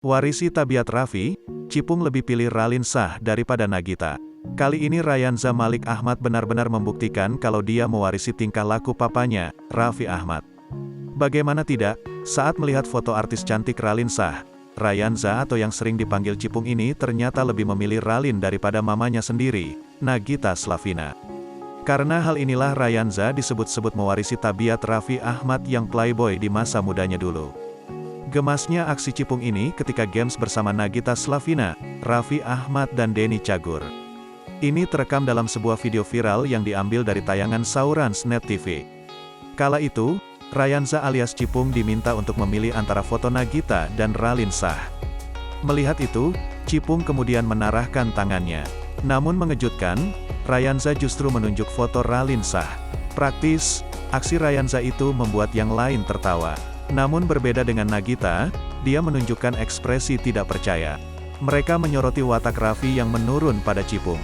Warisi tabiat Raffi, Cipung lebih pilih Raline Shah daripada Nagita. Kali ini Rayanza Malik Ahmad benar-benar membuktikan kalau dia mewarisi tingkah laku papanya, Raffi Ahmad. Bagaimana tidak, saat melihat foto artis cantik Raline Shah, Rayanza atau yang sering dipanggil Cipung ini ternyata lebih memilih Raline daripada mamanya sendiri, Nagita Slavina. Karena hal inilah Rayanza disebut-sebut mewarisi tabiat Raffi Ahmad yang playboy di masa mudanya dulu. Gemasnya aksi Cipung ini ketika games bersama Nagita Slavina, Raffi Ahmad dan Denny Cagur. Ini terekam dalam sebuah video viral yang diambil dari tayangan Saurans Net TV. Kala itu, Rayanza alias Cipung diminta untuk memilih antara foto Nagita dan Raline Shah. Melihat itu, Cipung kemudian menarahkan tangannya. Namun mengejutkan, Rayanza justru menunjuk foto Raline Shah. Praktis, aksi Rayanza itu membuat yang lain tertawa. Namun berbeda dengan Nagita, dia menunjukkan ekspresi tidak percaya. Mereka menyoroti watak Raffi yang menurun pada Cipung.